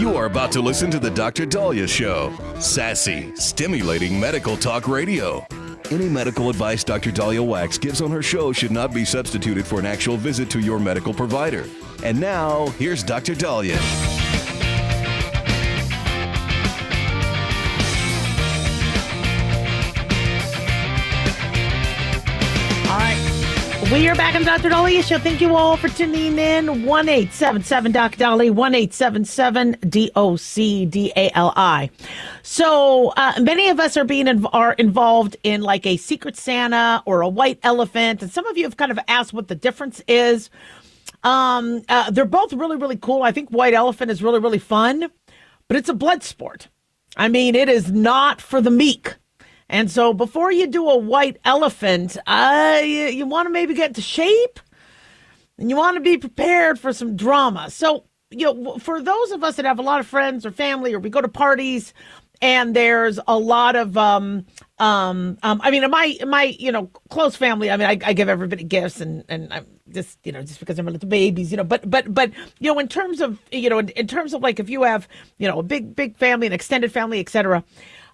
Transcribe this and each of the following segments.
You are about to listen to the Dr. Dahlia Show. Sassy, stimulating medical talk radio. Any medical advice Dr. Dahlia Wax gives on her show should not be substituted for an actual visit to your medical provider. And now, here's Dr. Dahlia. We are back on Dr. Dahlia Show. Thank you all for tuning in. 1-877 Dr. Dahlia, 1-877-DOC-DALI. So many of us are involved in like a Secret Santa or a white elephant, and some of you have kind of asked what the difference is. They're both really, really cool. I think white elephant is really, really fun, but it's a blood sport. I mean, it is not for the meek. And so before you do a white elephant, you want to maybe get into shape and you want to be prepared for some drama. So, for those of us that have a lot of friends or family, or we go to parties and there's a lot of, in my close family, I mean, I give everybody gifts and I'm just because they're little babies, but in terms of, in terms of like, if you have, a big family, an extended family, et cetera,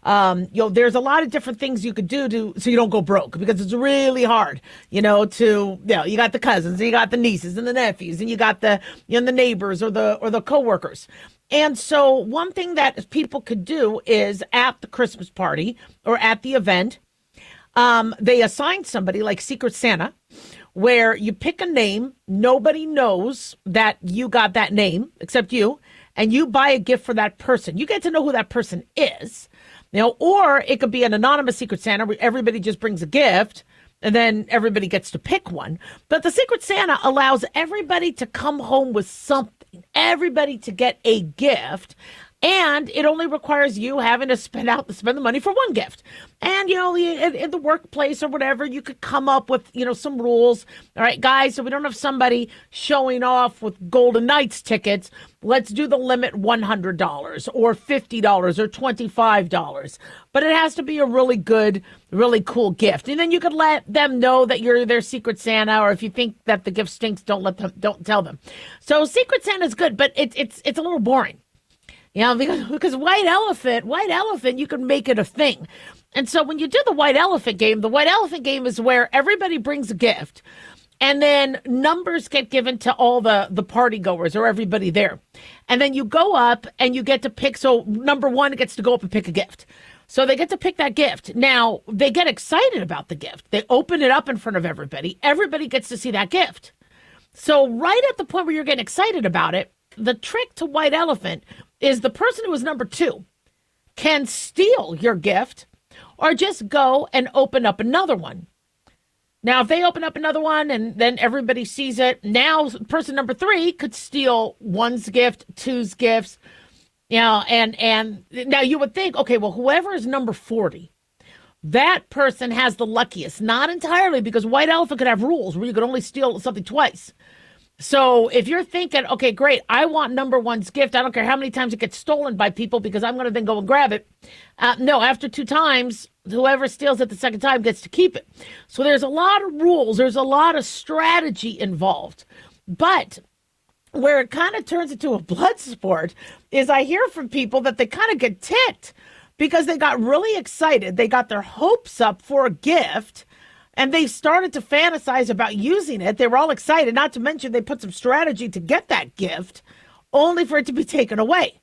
there's a lot of different things you could do so you don't go broke, because it's really hard, you got the cousins, and you got the nieces and the nephews, and you got the, the neighbors or the coworkers. And so one thing that people could do is at the Christmas party or at the event, they assign somebody like Secret Santa, where you pick a name. Nobody knows that you got that name except you, and you buy a gift for that person. You get to know who that person is. Or it could be an anonymous Secret Santa where everybody just brings a gift and then everybody gets to pick one. But the Secret Santa allows everybody to come home with something, everybody to get a gift. And it only requires you having to spend the money for one gift. And, in the workplace or whatever, you could come up with, some rules. All right, guys, so we don't have somebody showing off with Golden Knights tickets. Let's do the limit $100 or $50 or $25. But it has to be a really good, really cool gift. And then you could let them know that you're their Secret Santa, or if you think that the gift stinks, don't tell them. So Secret Santa is good, but it's a little boring. Because white elephant, you can make it a thing. And so when you do the white elephant game is where everybody brings a gift, and then numbers get given to all the party goers or everybody there. And then you go up and you get to pick. So number one gets to go up and pick a gift. So they get to pick that gift. Now, they get excited about the gift. They open it up in front of everybody. Everybody gets to see that gift. So right at the point where you're getting excited about it, the trick to white elephant is the person who is number two can steal your gift or just go and open up another one. Now, if they open up another one and then everybody sees it, now person number three could steal one's gift, two's gifts, and now you would think, okay, well, whoever is number 40, that person has the luckiest. Not entirely, because white elephant could have rules where you could only steal something twice. So if you're thinking, okay, great, I want number one's gift. I don't care how many times it gets stolen by people, because I'm going to then go and grab it. No, after 2 times, whoever steals it the second time gets to keep it. So there's a lot of rules. There's a lot of strategy involved. But where it kind of turns into a blood sport is I hear from people that they kind of get ticked because they got really excited. They got their hopes up for a gift, and they started to fantasize about using it. They were all excited, not to mention they put some strategy to get that gift, only for it to be taken away.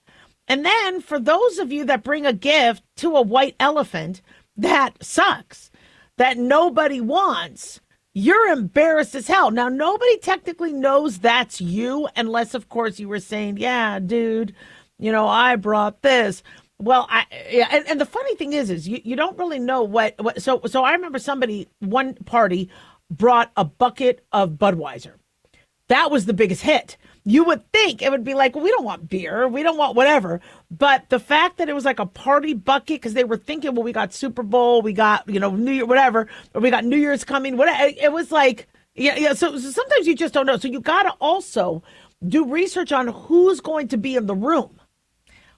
And then for those of you that bring a gift to a white elephant that sucks, that nobody wants, you're embarrassed as hell. Now, nobody technically knows that's you, unless, of course, you were saying, yeah, dude, I brought this. Well, and the funny thing is you don't really know what. So I remember one party brought a bucket of Budweiser. That was the biggest hit. You would think it would be like, well, we don't want beer, we don't want whatever. But the fact that it was like a party bucket, because they were thinking, well, we got Super Bowl, we got, New Year, whatever, or we got New Year's coming, whatever. It was like, yeah. So sometimes you just don't know. So you got to also do research on who's going to be in the room.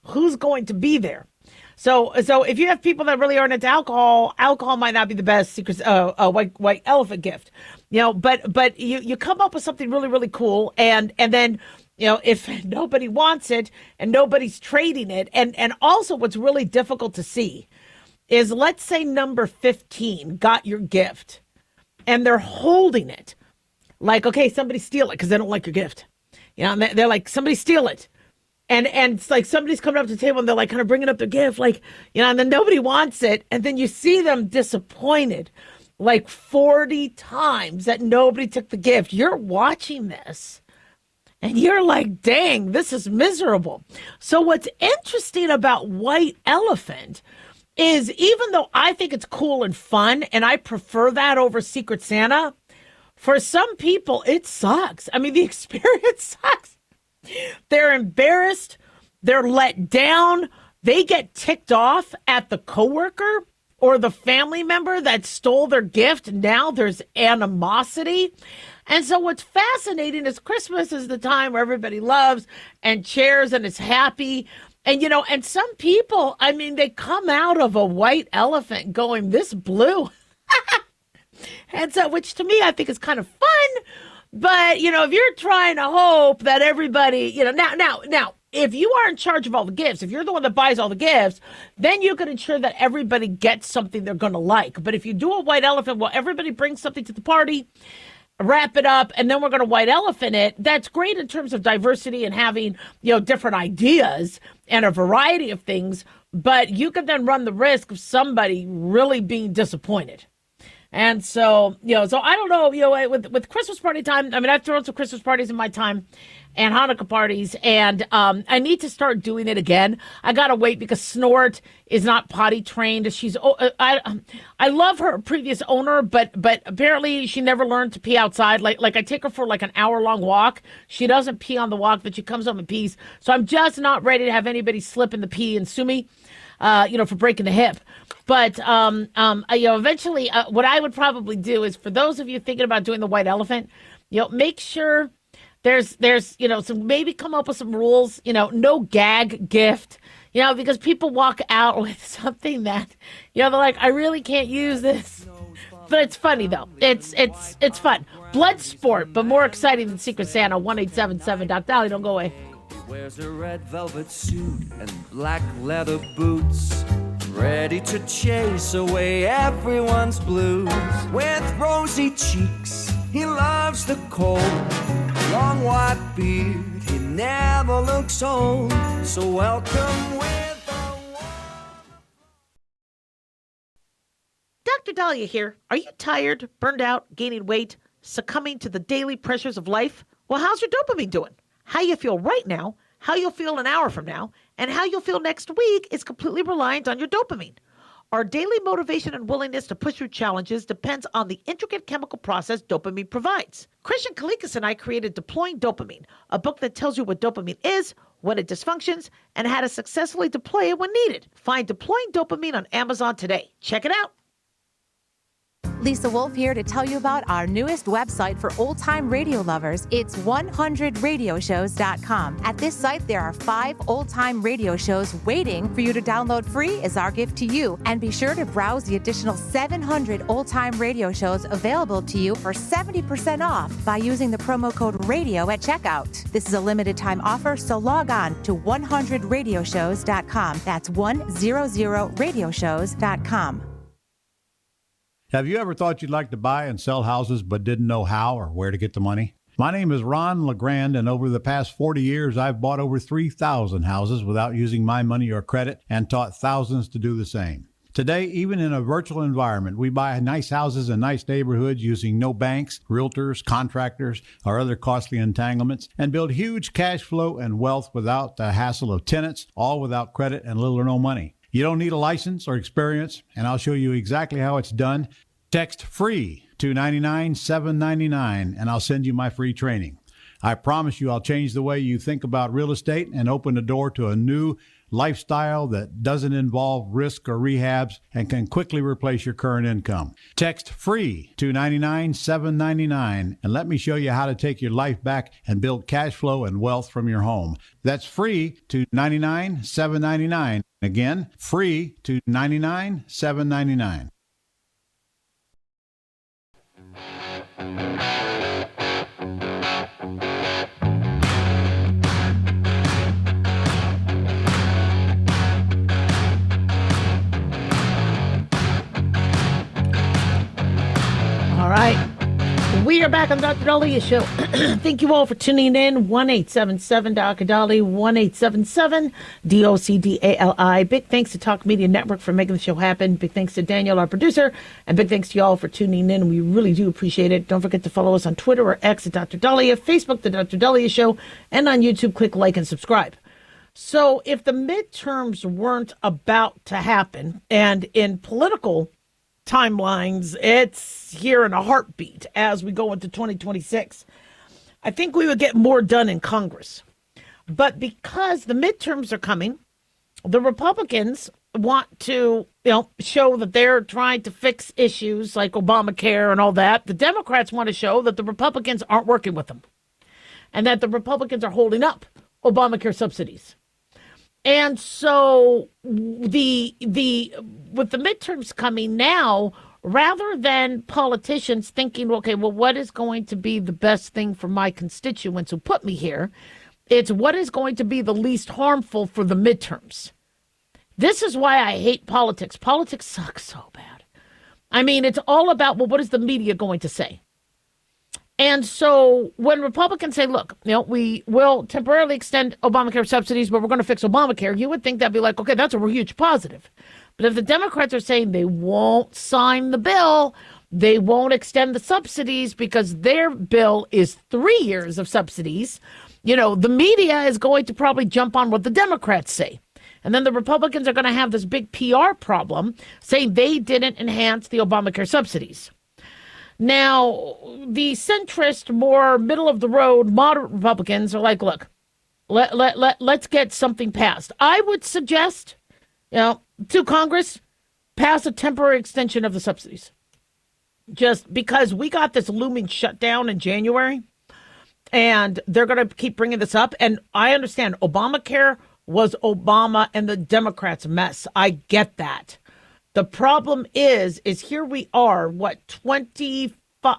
Who's going to be there? So if you have people that really aren't into alcohol might not be the best secret white elephant gift, but you come up with something really, really cool, and then if nobody wants it and nobody's trading it, and also what's really difficult to see is, let's say number 15 got your gift and they're holding it. Like, okay, somebody steal it because they don't like your gift. And they're like, somebody steal it. And it's like somebody's coming up to the table and they're like kind of bringing up their gift, like, and then nobody wants it. And then you see them disappointed like 40 times that nobody took the gift. You're watching this and you're like, dang, this is miserable. So what's interesting about White Elephant is, even though I think it's cool and fun and I prefer that over Secret Santa, for some people, it sucks. I mean, the experience sucks. They're embarrassed. They're let down. They get ticked off at the coworker or the family member that stole their gift. Now there's animosity. And so what's fascinating is Christmas is the time where everybody loves and cheers and is happy. And, and some people, I mean, they come out of a white elephant going, this blue. And so, which to me, I think is kind of fun. But, if you're trying to hope that everybody, now, if you are in charge of all the gifts, if you're the one that buys all the gifts, then you can ensure that everybody gets something they're going to like. But if you do a white elephant, well, everybody brings something to the party, wrap it up, and then we're going to white elephant it. That's great in terms of diversity and having, different ideas and a variety of things. But you could then run the risk of somebody really being disappointed. And so, so I don't know, with Christmas party time, I mean, I've thrown some Christmas parties in my time and Hanukkah parties, and I need to start doing it again. I got to wait because Snort is not potty trained. I love her previous owner, but apparently she never learned to pee outside. Like I take her for like an hour-long walk. She doesn't pee on the walk, but she comes home and pees. So I'm just not ready to have anybody slip in the pee and sue me, for breaking the hip. But, eventually, what I would probably do is, for those of you thinking about doing the white elephant, make sure there's, some, maybe come up with some rules, no gag gift, because people walk out with something that, they're like, I really can't use this. But it's funny, though. It's fun. Blood sport, but more exciting than Secret Santa. 1-877 Doc Dolly. Don't go away. He wears a red velvet suit and black leather boots, ready to chase away everyone's blues. With rosy cheeks, he loves the cold. Long white beard, he never looks old. So welcome with a Dr. Dahlia here. Are you tired, burned out, gaining weight, succumbing to the daily pressures of life? Well, how's your dopamine doing? How you feel right now, how you'll feel an hour from now, and how you'll feel next week is completely reliant on your dopamine. Our daily motivation and willingness to push through challenges depends on the intricate chemical process dopamine provides. Christian Kalikas and I created Deploying Dopamine, a book that tells you what dopamine is, when it dysfunctions, and how to successfully deploy it when needed. Find Deploying Dopamine on Amazon today. Check it out. Lisa Wolf here to tell you about our newest website for old-time radio lovers. It's 100radioshows.com. At this site, there are 5 old-time radio shows waiting for you to download free as our gift to you. And be sure to browse the additional 700 old-time radio shows available to you for 70% off by using the promo code RADIO at checkout. This is a limited-time offer, so log on to 100radioshows.com. That's 100radioshows.com. Have you ever thought you'd like to buy and sell houses but didn't know how or where to get the money? My name is Ron LeGrand, and over the past 40 years, I've bought over 3,000 houses without using my money or credit and taught thousands to do the same. Today, even in a virtual environment, we buy nice houses in nice neighborhoods using no banks, realtors, contractors, or other costly entanglements, and build huge cash flow and wealth without the hassle of tenants, all without credit and little or no money. You don't need a license or experience, and I'll show you exactly how it's done. Text FREE to 99799, and I'll send you my free training. I promise you I'll change the way you think about real estate and open the door to a new lifestyle that doesn't involve risk or rehabs and can quickly replace your current income. Text FREE to 99799, and let me show you how to take your life back and build cash flow and wealth from your home. That's FREE to 99799. Again, FREE to 99799. All right. We are back on the Dr. Dahlia Show. Thank you all for tuning in. 1-877 Dr. Dahlia, 1-877 DOCDALI. Big thanks to Talk Media Network for making the show happen. Big thanks to Daniel, our producer. And big thanks to y'all for tuning in. We really do appreciate it. Don't forget to follow us on Twitter or X at Dr. Dahlia, Facebook, The Dr. Dahlia Show, and on YouTube, click like and subscribe. So if the midterms weren't about to happen, and in political timelines, it's here in a heartbeat as we go into 2026, I think we would get more done in Congress. But because the midterms are coming, the Republicans want to, show that they're trying to fix issues like Obamacare and all that. The Democrats want to show that the Republicans aren't working with them and that the Republicans are holding up Obamacare subsidies. And so with the midterms coming now, rather than politicians thinking, okay, well, what is going to be the best thing for my constituents who put me here? It's what is going to be the least harmful for the midterms. This is why I hate politics. Politics sucks so bad. I mean, it's all about, well, what is the media going to say? And so when Republicans say, look, we will temporarily extend Obamacare subsidies, but we're going to fix Obamacare, you would think that'd be like, okay, that's a huge positive. But if the Democrats are saying they won't sign the bill, they won't extend the subsidies because their bill is 3 years of subsidies, the media is going to probably jump on what the Democrats say. And then the Republicans are going to have this big PR problem saying they didn't enhance the Obamacare subsidies. Now, the centrist, more middle-of-the-road, moderate Republicans are like, look, let's get something passed. I would suggest, to Congress, pass a temporary extension of the subsidies. Just because we got this looming shutdown in January, and they're going to keep bringing this up. And I understand Obamacare was Obama and the Democrats' mess. I get that. The problem is here we are,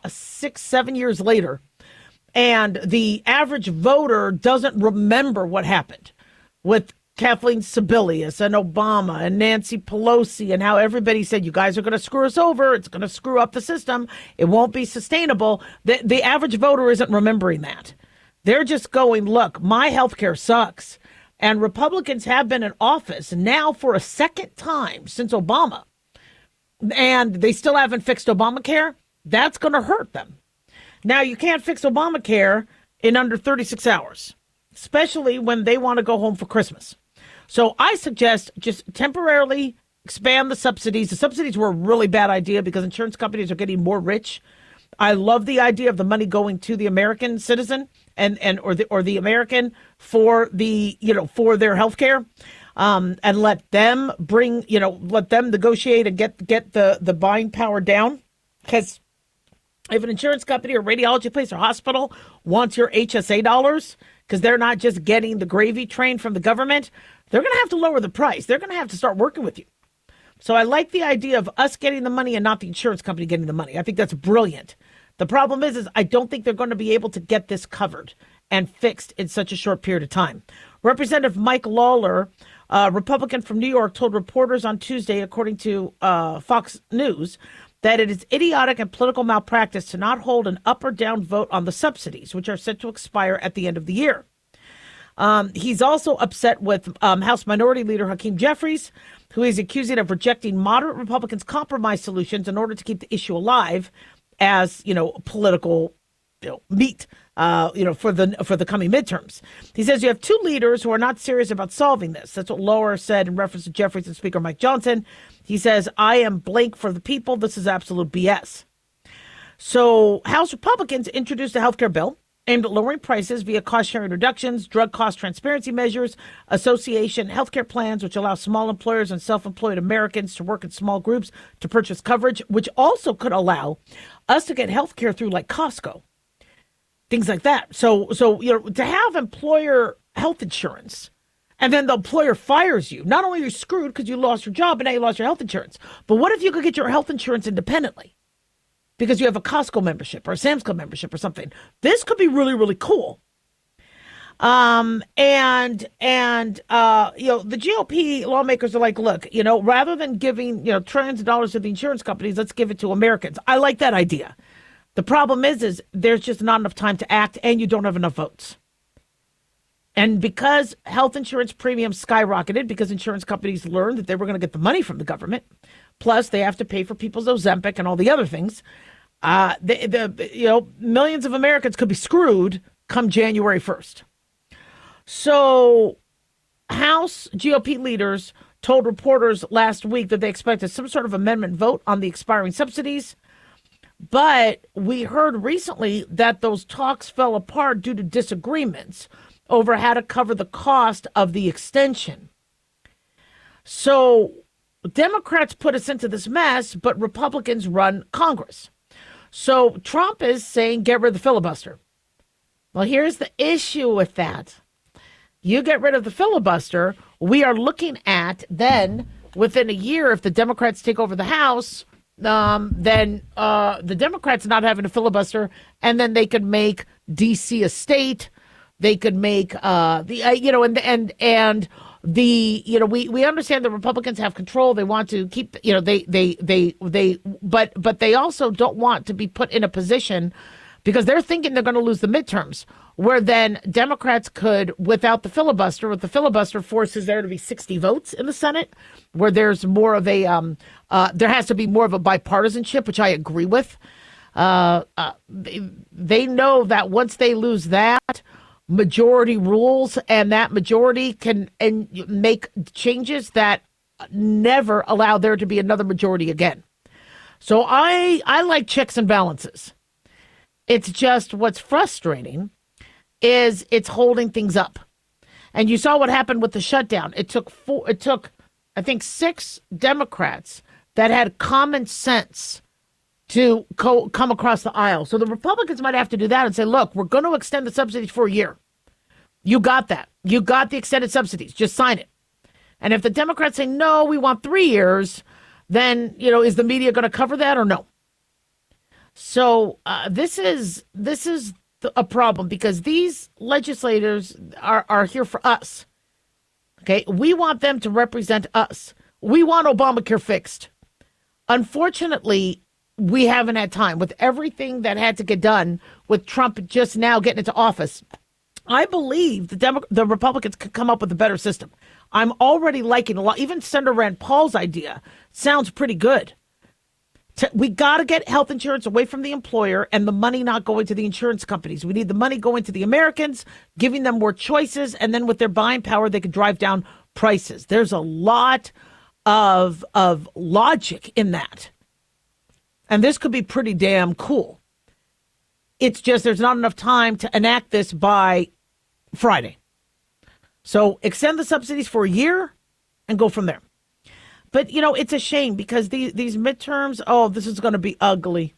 7 years later, and the average voter doesn't remember what happened with Kathleen Sebelius and Obama and Nancy Pelosi and how everybody said, you guys are going to screw us over. It's going to screw up the system. It won't be sustainable. The average voter isn't remembering that. They're just going, look, my health care sucks. And Republicans have been in office now for a second time since Obama, and they still haven't fixed Obamacare. That's going to hurt them. Now, you can't fix Obamacare in under 36 hours, especially when they want to go home for Christmas. So I suggest just temporarily expand the subsidies. The subsidies were a really bad idea because insurance companies are getting more rich. I love the idea of the money going to the American citizen or the American for for their health care, and let them negotiate and get the buying power down. Because if an insurance company or radiology place or hospital wants your HSA dollars, because they're not just getting the gravy train from the government, they're going to have to lower the price. They're going to have to start working with you. So I like the idea of us getting the money and not the insurance company getting the money. I think that's brilliant. The problem is I don't think they're going to be able to get this covered and fixed in such a short period of time. Representative Mike Lawler, Republican from New York, told reporters on Tuesday, according to Fox News, that it is idiotic and political malpractice to not hold an up or down vote on the subsidies, which are set to expire at the end of the year. He's also upset with House Minority Leader Hakeem Jeffries, who he's accusing of rejecting moderate Republicans' compromise solutions in order to keep the issue alive as, political meat, for the coming midterms. He says you have two leaders who are not serious about solving this. That's what Lower said in reference to Jeffries and Speaker Mike Johnson. He says, I am blank for the people. This is absolute BS. So House Republicans introduced a health care bill aimed at lowering prices via cost-sharing reductions, drug cost transparency measures, association healthcare plans, which allow small employers and self-employed Americans to work in small groups to purchase coverage, which also could allow us to get healthcare through like Costco, things like that. So to have employer health insurance and then the employer fires you, not only are you screwed because you lost your job and now you lost your health insurance, but what if you could get your health insurance independently? Because you have a Costco membership or a Sam's Club membership or something. This could be really, really cool. The GOP lawmakers are like, look, rather than giving, trillions of dollars to the insurance companies, let's give it to Americans. I like that idea. The problem is there's just not enough time to act, and you don't have enough votes. And because health insurance premiums skyrocketed, because insurance companies learned that they were going to get the money from the government, plus they have to pay for people's Ozempic and all the other things, millions of Americans could be screwed come January 1st. So House GOP leaders told reporters last week that they expected some sort of amendment vote on the expiring subsidies. But we heard recently that those talks fell apart due to disagreements over how to cover the cost of the extension. So Democrats put us into this mess, but Republicans run Congress. So Trump is saying, get rid of the filibuster. Well, here's the issue with that. You get rid of the filibuster, we are looking at then within a year, if the Democrats take over the House, then the Democrats not having a filibuster, and then they could make D.C. a state. They could make we understand the Republicans have control. They want to keep, but they also don't want to be put in a position because they're thinking they're going to lose the midterms, where then Democrats could, without the filibuster, with the filibuster forces there to be 60 votes in the Senate, where there's more of a, there has to be more of a bipartisanship, which I agree with. They know that once they lose that, majority rules, and that majority can make changes that never allow there to be another majority again. So I like checks and balances. It's just what's frustrating is it's holding things up. And you saw what happened with the shutdown. It took I think 6 Democrats that had common sense to come across the aisle. So the Republicans might have to do that and say, look, we're going to extend the subsidies for a year. You got that. You got the extended subsidies. Just sign it. And if the Democrats say, no, we want 3 years, then, is the media going to cover that or no? So this is a problem because these legislators are here for us. Okay, we want them to represent us. We want Obamacare fixed. Unfortunately, we haven't had time with everything that had to get done with Trump just now getting into office. I believe the Republicans could come up with a better system. I'm already liking a lot. Even Senator Rand Paul's idea sounds pretty good. We got to get health insurance away from the employer and the money not going to the insurance companies. We need the money going to the Americans, giving them more choices. And then with their buying power, they could drive down prices. There's a lot of logic in that. And this could be pretty damn cool. It's just there's not enough time to enact this by Friday. So extend the subsidies for a year and go from there. But, it's a shame because these midterms, this is going to be ugly.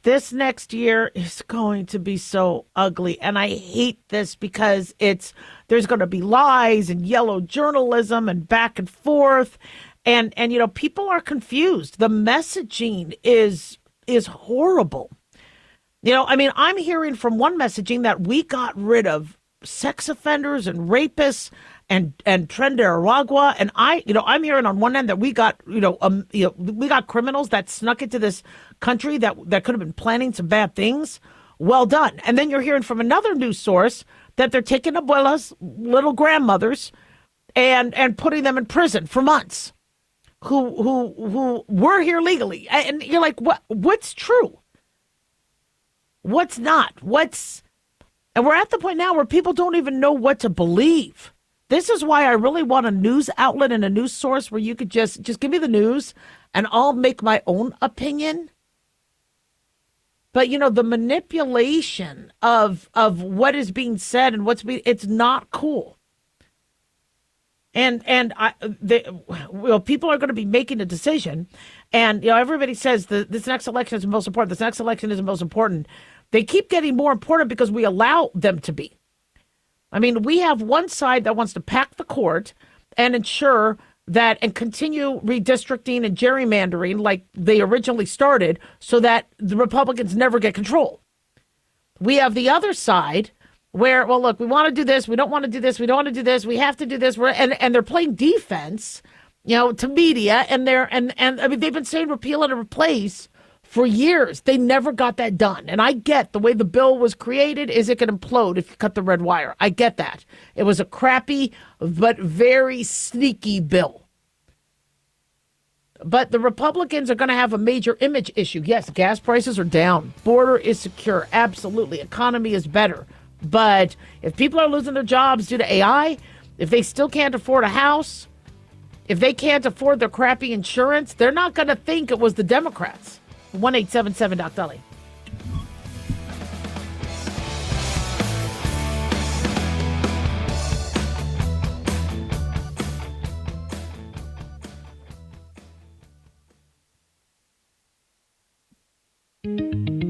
This next year is going to be so ugly. And I hate this because there's going to be lies and yellow journalism and back and forth. And people are confused. The messaging is horrible. I'm hearing from one messaging that we got rid of sex offenders and rapists and Tren de Aragua. And I'm hearing on one end that we got, we got criminals that snuck into this country that could have been planning some bad things. Well done. And then you're hearing from another news source that they're taking abuelas, little grandmothers, and putting them in prison for months who were here legally. And you're like, what's true? What's not? And we're at the point now where people don't even know what to believe. This is why I really want a news outlet and a news source where you could just give me the news and I'll make my own opinion. But, the manipulation of what is being said and it's not cool. And people are going to be making a decision. And, everybody says this next election is the most important. This next election is the most important. They keep getting more important because we allow them to be. We have one side that wants to pack the court and ensure that and continue redistricting and gerrymandering like they originally started so that the Republicans never get control. We have the other side where, well, look, we want to do this. We don't want to do this. We don't want to do this. We have to do this. And they're playing defense, to media. And they've been saying repeal and replace For years, they never got that done. And I get the way the bill was created is it could implode if you cut the red wire. I get that. It was a crappy but very sneaky bill. But the Republicans are going to have a major image issue. Yes, gas prices are down. Border is secure. Absolutely. Economy is better. But if people are losing their jobs due to AI, if they still can't afford a house, if they can't afford their crappy insurance, they're not going to think it was the Democrats. 1-877 Doc Dolly.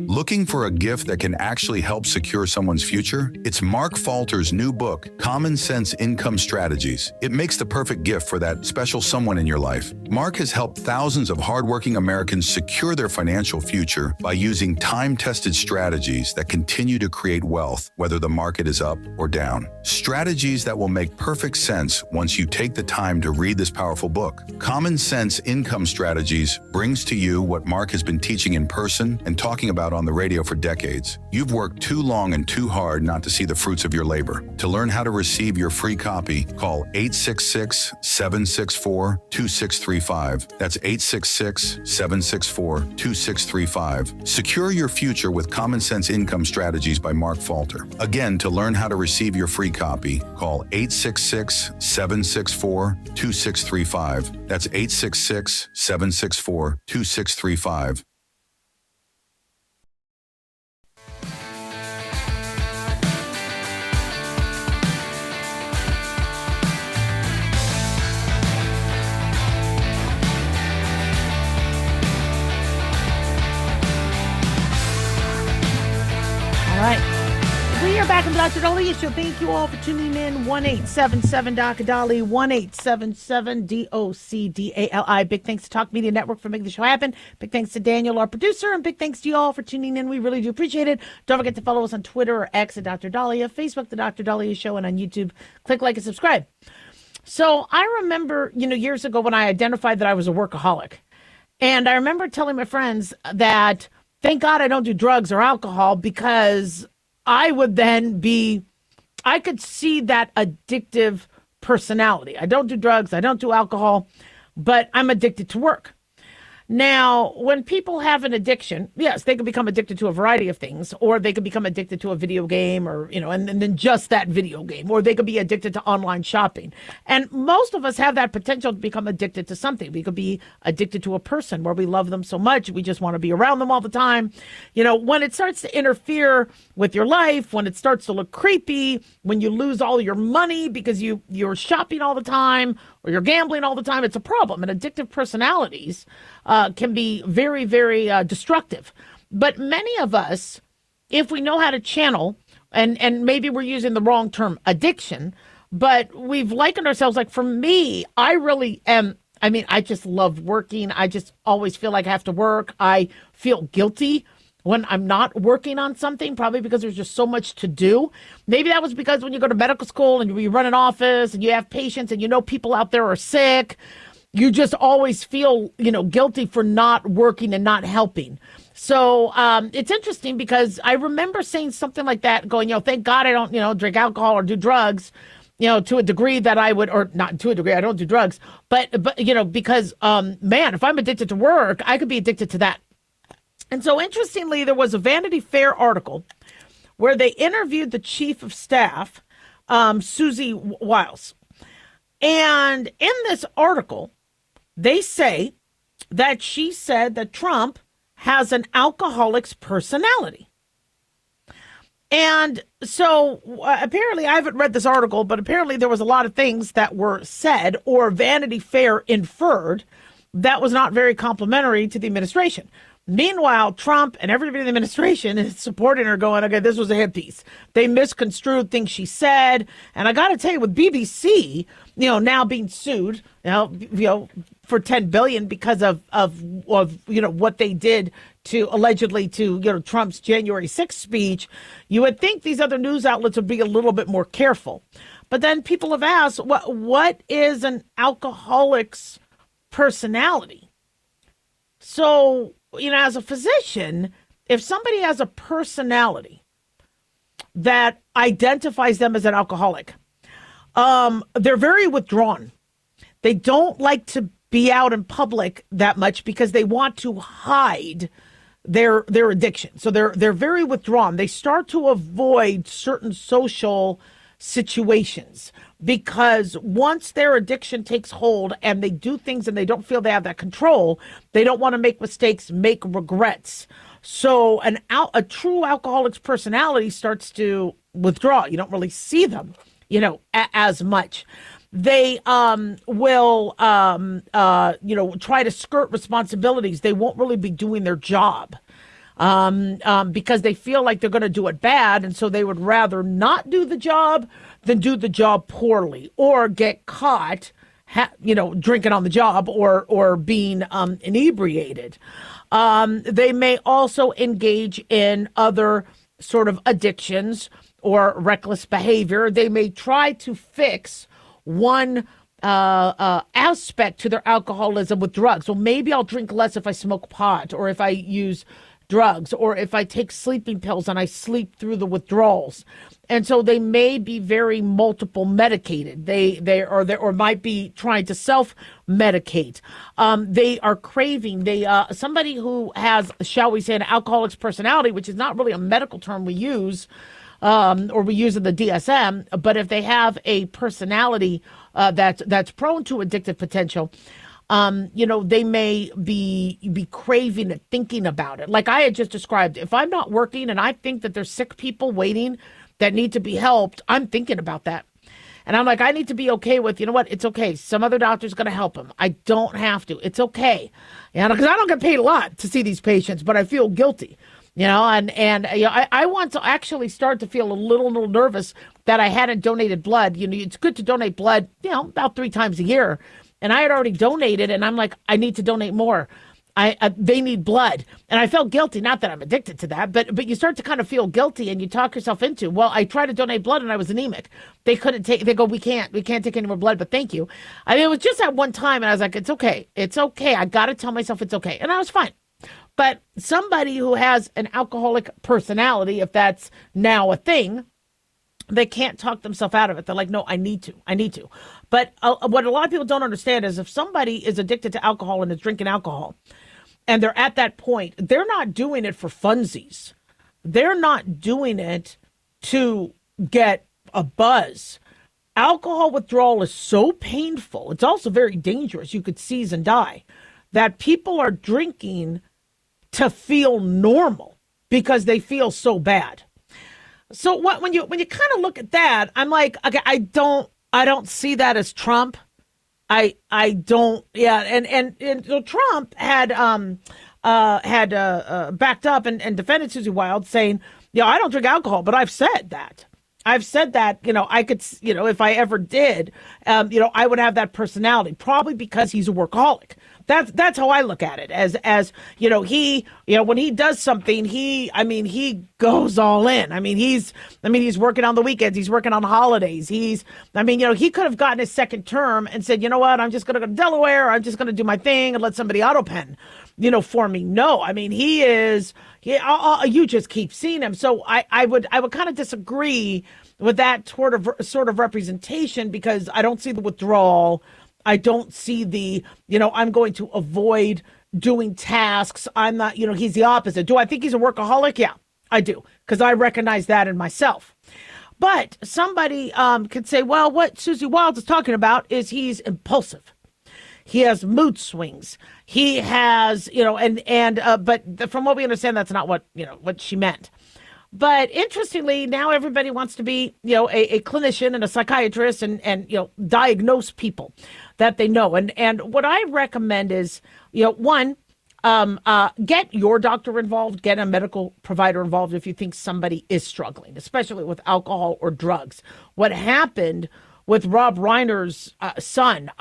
Looking for a gift that can actually help secure someone's future? It's Mark Falter's new book, Common Sense Income Strategies. It makes the perfect gift for that special someone in your life. Mark has helped thousands of hardworking Americans secure their financial future by using time-tested strategies that continue to create wealth, whether the market is up or down. Strategies that will make perfect sense once you take the time to read this powerful book. Common Sense Income Strategies brings to you what Mark has been teaching in person and talking about on the radio for decades. You've worked too long and too hard not to see the fruits of your labor. To learn how to receive your free copy, call 866-764-2635. That's 866-764-2635. Secure your future with Common Sense Income Strategies by Mark Falter. Again, to learn how to receive your free copy, call 866-764-2635. That's 866-764-2635. All right. We are back on the Dr. Dolly Show. Thank you all for tuning in. 1-877 Dr. Dolly, 1-877-DOCDALI. Big thanks to Talk Media Network for making the show happen. Big thanks to Daniel, our producer, and big thanks to you all for tuning in. We really do appreciate it. Don't forget to follow us on Twitter or X at Dr. Dahlia, Facebook, The Dr. Dahlia Show, and on YouTube. Click like and subscribe. So I remember, years ago when I identified that I was a workaholic. And I remember telling my friends that thank God I don't do drugs or alcohol because I would then I could see that addictive personality. I don't do drugs, I don't do alcohol, but I'm addicted to work. Now, when people have an addiction, yes, they can become addicted to a variety of things, or they could become addicted to a video game or, and then just that video game, or they could be addicted to online shopping. And most of us have that potential to become addicted to something. We could be addicted to a person where we love them so much, we just want to be around them all the time. When it starts to interfere with your life, when it starts to look creepy, when you lose all your money because you're shopping all the time, or you're gambling all the time, it's a problem. And addictive personalities can be very, very destructive. But many of us, if we know how to channel, and maybe we're using the wrong term, addiction, but we've likened ourselves, like for me, I really am, I just love working. I just always feel like I have to work. I feel guilty when I'm not working on something, probably because there's just so much to do. Maybe that was because when you go to medical school and you run an office and you have patients and people out there are sick, you just always feel, guilty for not working and not helping. So it's interesting because I remember saying something like that, going, thank God I don't, drink alcohol or do drugs, to a degree that I would, or not to a degree, I don't do drugs, but because, man, if I'm addicted to work, I could be addicted to that. And so, interestingly, there was a Vanity Fair article where they interviewed the chief of staff, Susie Wiles. And in this article, they say that she said that Trump has an alcoholic's personality. And so apparently, I haven't read this article, but apparently there was a lot of things that were said or Vanity Fair inferred that was not very complimentary to the administration. Meanwhile, Trump and everybody in the administration is supporting her, going, okay, this was a hit piece. They misconstrued things she said. And I got to tell you, with BBC, now being sued, for $10 billion because of what they did to allegedly to, Trump's January 6th speech, you would think these other news outlets would be a little bit more careful. But then people have asked, what is an alcoholic's personality? So as a physician, if somebody has a personality that identifies them as an alcoholic, they're very withdrawn. They don't like to be out in public that much because they want to hide their addiction. So they're very withdrawn. They start to avoid certain social situations because once their addiction takes hold and they do things and they don't feel they have that control, they don't want to make mistakes, make regrets. So a true alcoholic's personality starts to withdraw. You don't really see them, as much. They will, try to skirt responsibilities. They won't really be doing their job because they feel like they're going to do it bad. And so they would rather not do the job than do the job poorly or get caught, drinking on the job or being inebriated. They may also engage in other sort of addictions or reckless behavior. They may try to fix one aspect to their alcoholism with drugs. So maybe I'll drink less if I smoke pot or if I use drugs or if I take sleeping pills and I sleep through the withdrawals. And so they may be very multiple medicated. They might be trying to self-medicate. They are craving. Somebody who has, shall we say, an alcoholic's personality, which is not really a medical term we use, or we use in the DSM, but if they have a personality that's prone to addictive potential, they may be craving and thinking about it. Like I had just described, if I'm not working and I think that there's sick people waiting that need to be helped, I'm thinking about that. And I'm like, I need to be okay with, it's okay. Some other doctor's going to help him. I don't have to. It's okay. Because I don't get paid a lot to see these patients, but I feel guilty. I want to actually start to feel a little nervous that I hadn't donated blood. It's good to donate blood, about 3 times a year. And I had already donated, and I'm like, I need to donate more. They need blood. And I felt guilty, not that I'm addicted to that, but you start to kind of feel guilty and you talk yourself into, well, I tried to donate blood and I was anemic. They go, we can't take any more blood, but thank you. It was just at one time and I was like, it's okay. It's okay. I got to tell myself it's okay. And I was fine. But somebody who has an alcoholic personality, if that's now a thing, they can't talk themselves out of it. They're like, no, I need to. But what a lot of people don't understand is if somebody is addicted to alcohol and is drinking alcohol and they're at that point, they're not doing it for funsies. They're not doing it to get a buzz. Alcohol withdrawal is so painful. It's also very dangerous. You could seize and die. That people are drinking to feel normal because they feel so bad. So when you kind of look at that, I'm like, okay, I don't see that as Trump. I don't. Yeah. And so Trump had backed up and defended Susie Wild saying, I don't drink alcohol, but I've said that, I could, if I ever did, I would have that personality, probably because he's a workaholic. That's how I look at it as he, when he does something, he goes all in. He's working on the weekends. He's working on holidays. he could have gotten his second term and said, you know what, I'm just going to go to Delaware. I'm just going to do my thing and let somebody auto pen, for me. No, he is, you just keep seeing him. So I would kind of disagree with that sort of representation because I don't see the withdrawal. I don't see the, I'm going to avoid doing tasks. I'm not, he's the opposite. Do I think he's a workaholic? Yeah, I do, because I recognize that in myself. But somebody could say, well, what Susie Wild is talking about is he's impulsive. He has mood swings. He has, but from what we understand, that's not what she meant. But interestingly, now everybody wants to be, a clinician and a psychiatrist and diagnose people that they know. And what I recommend is, one, get your doctor involved, get a medical provider involved if you think somebody is struggling, especially with alcohol or drugs. What happened with Rob Reiner's son,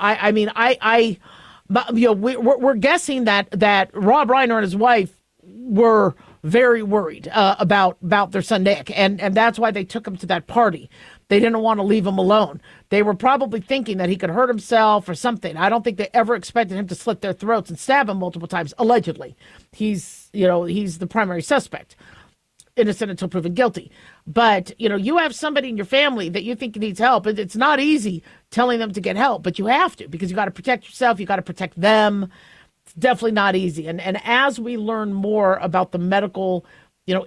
we're guessing that Rob Reiner and his wife were very worried about their son Nick, and that's why they took him to that party. They didn't want to leave him alone. They were probably thinking that he could hurt himself or something. I don't think they ever expected him to slit their throats and stab him multiple times. Allegedly, he's the primary suspect, innocent until proven guilty. But you have somebody in your family that you think needs help, and it's not easy telling them to get help, but you have to, because you got to protect yourself. You got to protect them. It's definitely not easy. And as we learn more about the medical,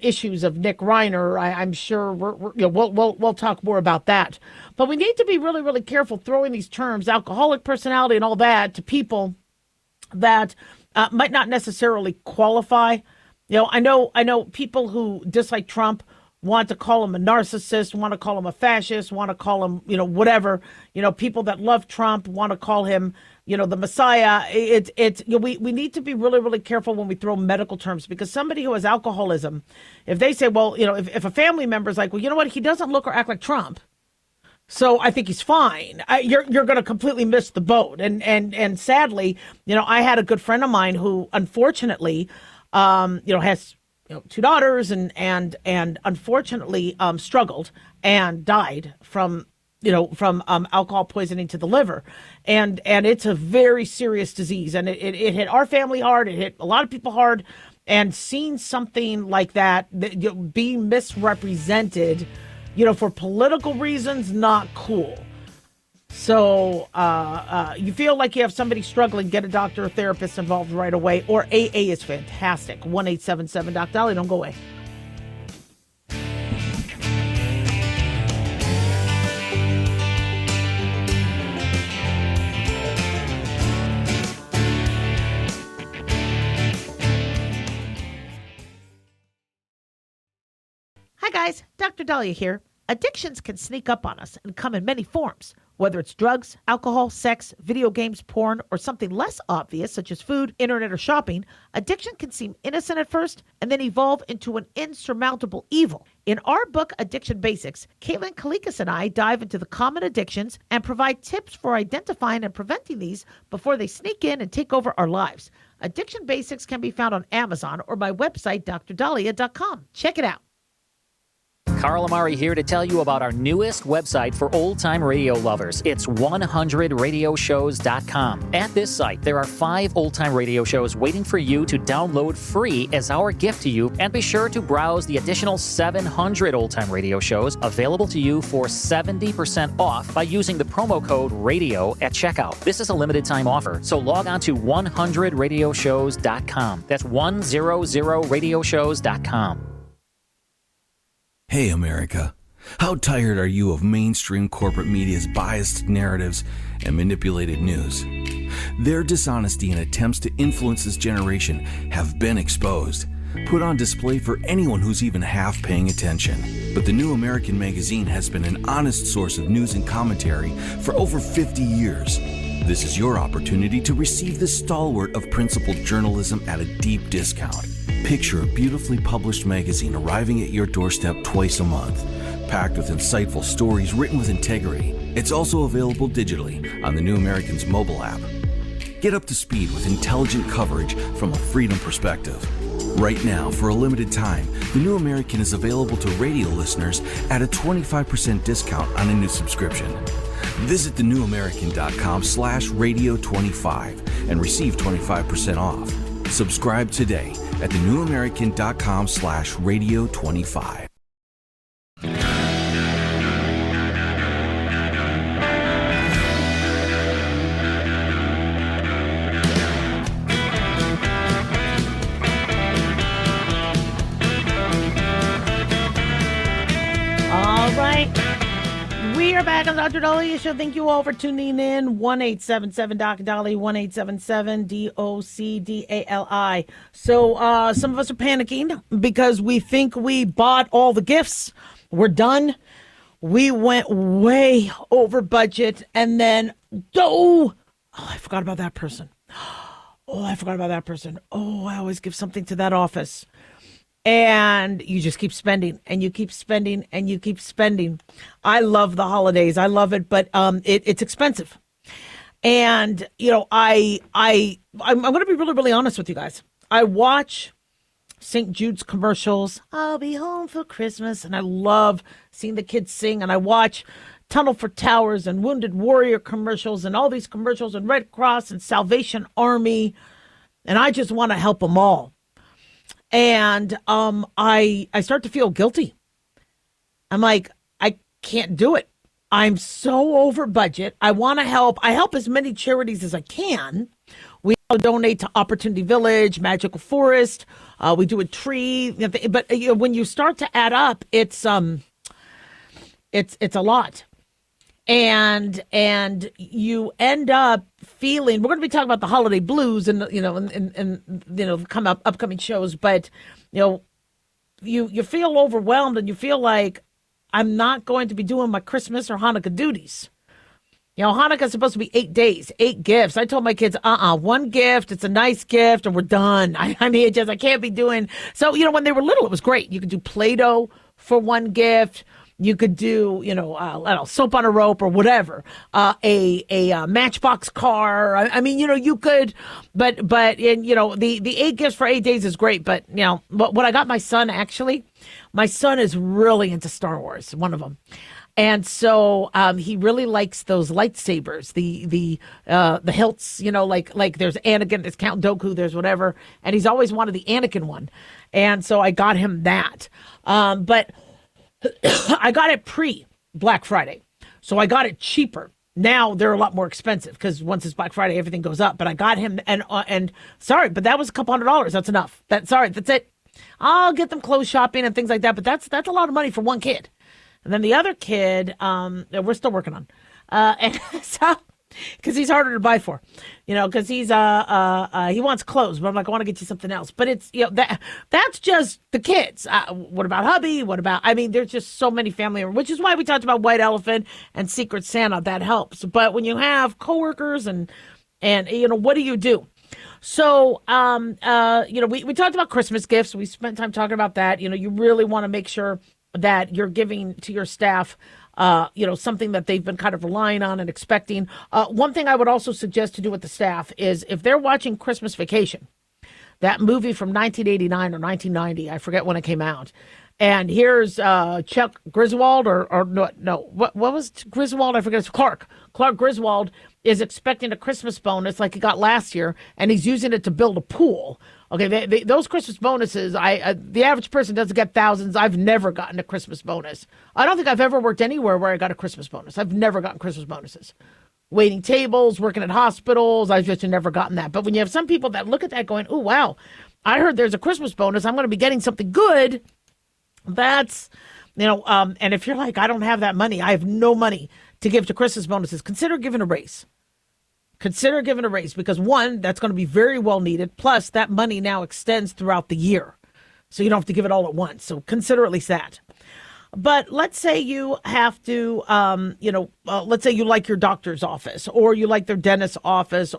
issues of Nick Reiner, I'm sure we'll talk more about that. But we need to be really, really careful throwing these terms, alcoholic personality and all that, to people that might not necessarily qualify. I know people who dislike Trump want to call him a narcissist, want to call him a fascist, want to call him, whatever. People that love Trump want to call him, the Messiah. We need to be really, really careful when we throw medical terms, because somebody who has alcoholism, if they say, well, if a family member is like, well, you know what, he doesn't look or act like Trump, so I think he's fine, you're going to completely miss the boat. And sadly, I had a good friend of mine who unfortunately, has two daughters and unfortunately struggled and died from alcohol poisoning to the liver, and it's a very serious disease, and it hit our family hard. It hit a lot of people hard, and seeing something like that being misrepresented, for political reasons, not cool. So you feel like you have somebody struggling, get a doctor or therapist involved right away, or AA is fantastic. 1-877-DOC-DOLLY. Don't go away. Hi guys, Dr. Dahlia here. Addictions can sneak up on us and come in many forms. Whether it's drugs, alcohol, sex, video games, porn, or something less obvious such as food, internet, or shopping, addiction can seem innocent at first and then evolve into an insurmountable evil. In our book, Addiction Basics, Caitlin Kalikas and I dive into the common addictions and provide tips for identifying and preventing these before they sneak in and take over our lives. Addiction Basics can be found on Amazon or my website, drdahlia.com. Check it out. Carl Amari here to tell you about our newest website for old-time radio lovers. It's 100radioshows.com. At this site, there are 5 old-time radio shows waiting for you to download free as our gift to you, and be sure to browse the additional 700 old-time radio shows available to you for 70% off by using the promo code RADIO at checkout. This is a limited-time offer, so log on to 100radioshows.com. That's 100radioshows.com. Hey, America. How tired are you of mainstream corporate media's biased narratives and manipulated news? Their dishonesty and attempts to influence this generation have been exposed, put on display for anyone who's even half paying attention. But the New American Magazine has been an honest source of news and commentary for over 50 years. This is your opportunity to receive this stalwart of principled journalism at a deep discount. Picture a beautifully published magazine arriving at your doorstep twice a month, packed with insightful stories written with integrity. It's also available digitally on the New American's mobile app. Get up to speed with intelligent coverage from a freedom perspective. Right now, for a limited time, the New American is available to radio listeners at a 25% discount on a new subscription. Visit thenewamerican.com/radio25 and receive 25% off. Subscribe today at thenewamerican.com/radio25. All right. We are back on the Dr. Dahlia Show. Thank you all for tuning in. 1-877-DOC-DOLLY, 1-877-DOCDALI. So some of us are panicking because we think we bought all the gifts. We're done. We went way over budget, and then, I forgot about that person. Oh, I always give something to that office. And you just keep spending, and you keep spending, and you keep spending. I love the holidays. I love it, but it's expensive. And I'm going to be really, really honest with you guys. I watch St. Jude's commercials. I'll be home for Christmas. And I love seeing the kids sing. And I watch Tunnel for Towers and Wounded Warrior commercials and all these commercials and Red Cross and Salvation Army. And I just want to help them all. And I start to feel guilty. I'm like, I can't do it. I'm so over budget. I want to help. I help as many charities as I can. We donate to Opportunity Village, Magical Forest. We do a tree. But when you start to add up, it's a lot. And you end up feeling, we're going to be talking about the holiday blues and upcoming shows, but you feel overwhelmed and you feel like I'm not going to be doing my Christmas or Hanukkah duties. Hanukkah's supposed to be 8 days, 8 gifts. I told my kids, 1 gift, it's a nice gift, and we're done. I can't be doing. So, when they were little, it was great. You could do Play-Doh for 1 gift. You could do, soap on a rope or whatever, a Matchbox car. You could, but the 8 gifts for 8 days is great. But, what I got my son, actually, my son is really into Star Wars, one of them. And so he really likes those lightsabers, the hilts, like there's Anakin, there's Count Dooku, there's whatever. And he's always wanted the Anakin one. And so I got him that. But I got it pre-Black Friday, so I got it cheaper. Now they're a lot more expensive because once it's Black Friday, everything goes up. But I got him, and sorry, but that was a couple $100. That's enough. That's it. I'll get them clothes shopping and things like that. But that's a lot of money for one kid. And then the other kid, we're still working on, and so. Because he's harder to buy for, because he's he wants clothes, but I'm like, I want to get you something else. But it's that's just the kids. What about hubby? There's just so many family, which is why we talked about White Elephant and Secret Santa. That helps. But when you have coworkers and what do you do? So we talked about Christmas gifts. We spent time talking about that. You really want to make sure that you're giving to your staff something that they've been kind of relying on and expecting. One thing I would also suggest to do with the staff is if they're watching Christmas Vacation, that movie from 1989 or 1990, I forget when it came out. And here's Chuck Griswold what was Griswold? I forget. It's Clark. Clark Griswold is expecting a Christmas bonus like he got last year, and he's using it to build a pool. Okay, those Christmas bonuses, the average person doesn't get thousands. I've never gotten a Christmas bonus. I don't think I've ever worked anywhere where I got a Christmas bonus. I've never gotten Christmas bonuses. Waiting tables, working at hospitals, I've just never gotten that. But when you have some people that look at that going, oh, wow, I heard there's a Christmas bonus. I'm going to be getting something good. That's, and if you're like, I don't have that money, I have no money to give to Christmas bonuses, consider giving a raise. Consider giving a raise because, one, that's going to be very well needed. Plus, that money now extends throughout the year. So you don't have to give it all at once. So consider at least that. But let's say you have to, let's say you like your doctor's office or you like their dentist's office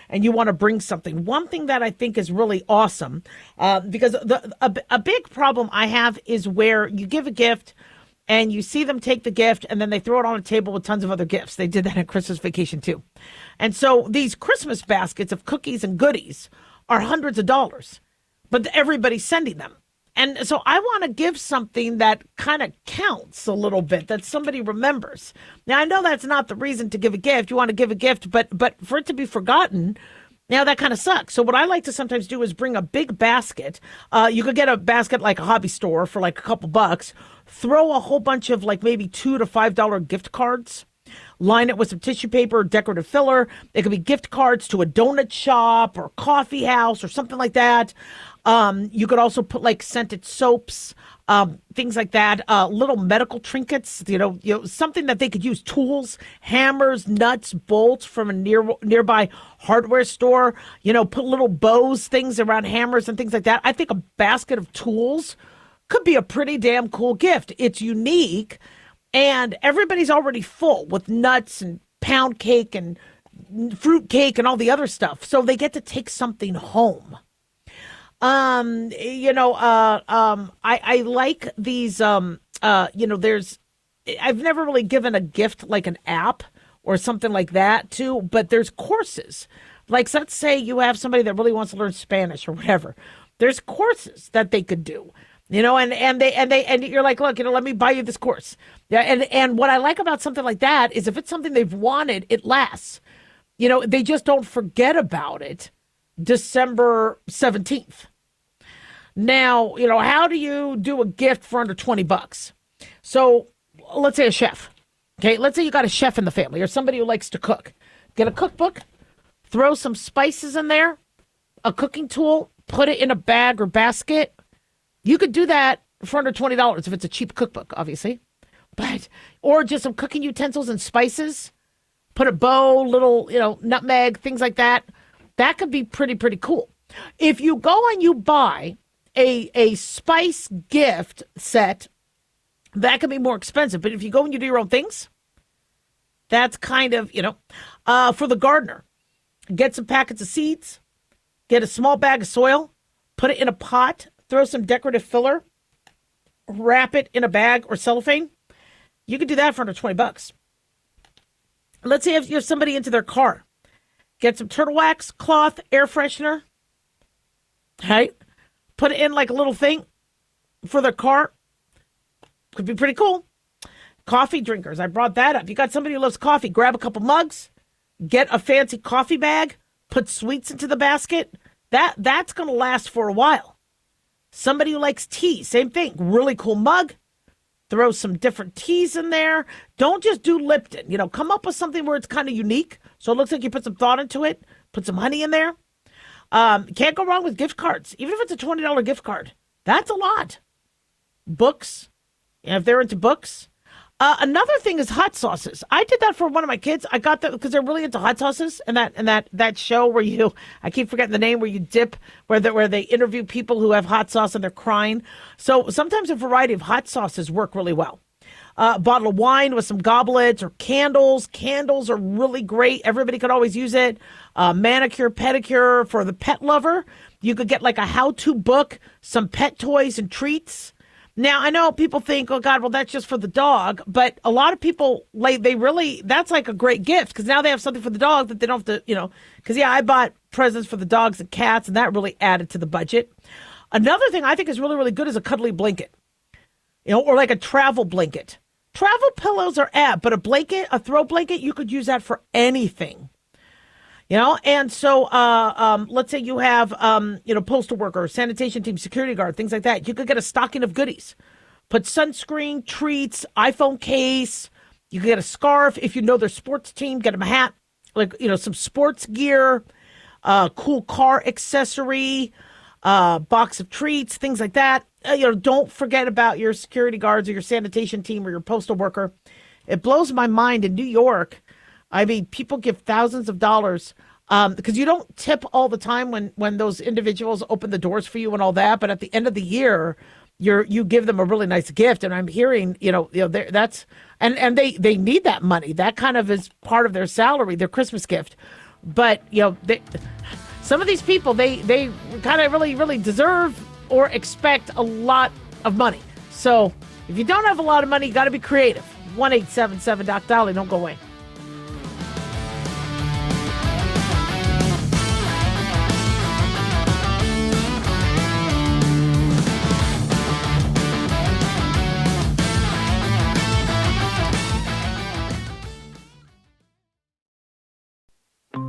and you want to bring something. One thing that I think is really awesome, because a big problem I have is where you give a gift and you see them take the gift and then they throw it on a table with tons of other gifts. They did that at Christmas Vacation too. And so these Christmas baskets of cookies and goodies are hundreds of dollars, but everybody's sending them. And so I want to give something that kind of counts a little bit, that somebody remembers. Now, I know that's not the reason to give a gift. You want to give a gift, but for it to be forgotten, now that kind of sucks. So what I like to sometimes do is bring a big basket. You could get a basket like a hobby store for like a couple bucks, throw a whole bunch of like maybe $2 to $5 gift cards, line it with some tissue paper or decorative filler. It could be gift cards to a donut shop or coffee house or something like that. You could also put like scented soaps, things like that, little medical trinkets, something that they could use, tools, hammers, nuts, bolts from a nearby hardware store, put little bows, things around hammers and things like that. I think a basket of tools could be a pretty damn cool gift. It's unique and everybody's already full with nuts and pound cake and fruit cake and all the other stuff. So they get to take something home. I like these, I've never really given a gift like an app or something like that too, but there's courses. Like, let's say you have somebody that really wants to learn Spanish or whatever. There's courses that they could do, and you're like, look, let me buy you this course. Yeah. And what I like about something like that is if it's something they've wanted, it lasts. They just don't forget about it December 17th. Now, how do you do a gift for under $20? So let's say a chef. Okay. Let's say you got a chef in the family or somebody who likes to cook. Get a cookbook, throw some spices in there, a cooking tool, put it in a bag or basket. You could do that for under $20 if it's a cheap cookbook, obviously. Or just some cooking utensils and spices. Put a bow, little, nutmeg, things like that. That could be pretty cool. If you go and you buy a spice gift set, that could be more expensive. But if you go and you do your own things, that's kind of, for the gardener. Get some packets of seeds, get a small bag of soil, put it in a pot, throw some decorative filler, wrap it in a bag or cellophane. You could do that for under $20. Let's say if you have somebody into their car, get some turtle wax, cloth, air freshener, right? Put it in like a little thing for their car. Could be pretty cool. Coffee drinkers, I brought that up. You got somebody who loves coffee, grab a couple mugs, get a fancy coffee bag, put sweets into the basket. That's going to last for a while. Somebody who likes tea, same thing. Really cool mug. Throw some different teas in there. Don't just do Lipton. Come up with something where it's kind of unique. So it looks like you put some thought into it. Put some honey in there. Can't go wrong with gift cards. Even if it's a $20 gift card. That's a lot. Books. If they're into books. Another thing is hot sauces. I did that for one of my kids. I got that because they're really into hot sauces, and that show where I keep forgetting the name, where you dip, where they interview people who have hot sauce and they're crying. So sometimes a variety of hot sauces work really well. A bottle of wine with some goblets or candles. Candles are really great. Everybody could always use it. Manicure, pedicure for the pet lover. You could get like a how-to book, some pet toys and treats. Now, I know people think, oh, God, well, that's just for the dog. But a lot of people, that's like a great gift because now they have something for the dog that they don't have to, because, I bought presents for the dogs and cats, and that really added to the budget. Another thing I think is really, really good is a cuddly blanket, or like a travel blanket. Travel pillows are apt, but a throw blanket, you could use that for anything. And so let's say you have, postal worker, sanitation team, security guard, things like that. You could get a stocking of goodies. Put sunscreen, treats, iPhone case. You could get a scarf. If you know their sports team, get them a hat. Some sports gear, cool car accessory, box of treats, things like that. Don't forget about your security guards or your sanitation team or your postal worker. It blows my mind in New York. I mean, people give thousands of dollars because you don't tip all the time when those individuals open the doors for you and all that. But at the end of the year, you give them a really nice gift. And I'm hearing, that's and they need that money. That kind of is part of their salary, their Christmas gift. But some of these people they kind of really, really deserve or expect a lot of money. So if you don't have a lot of money, you got to be creative. 1-877-Doc-Dolly. Don't go away.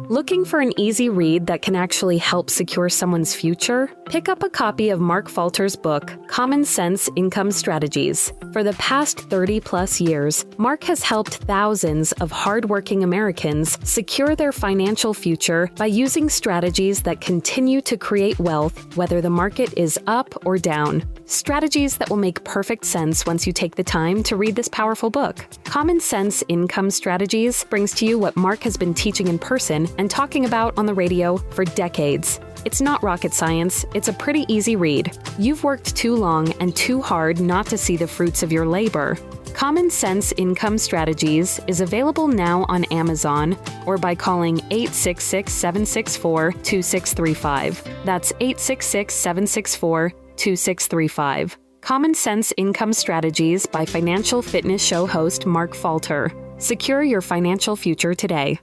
Looking for an easy read that can actually help secure someone's future? Pick up a copy of Mark Falter's book, Common Sense Income Strategies. For the past 30-plus years, Mark has helped thousands of hardworking Americans secure their financial future by using strategies that continue to create wealth, whether the market is up or down. Strategies that will make perfect sense once you take the time to read this powerful book. Common Sense Income Strategies brings to you what Mark has been teaching in person and talking about on the radio for decades. It's not rocket science, it's a pretty easy read. You've worked too long and too hard not to see the fruits of your labor. Common Sense Income Strategies is available now on Amazon or by calling 866-764-2635. That's 866-764-2635. Common Sense Income Strategies by financial fitness show host Mark Falter. Secure your financial future today.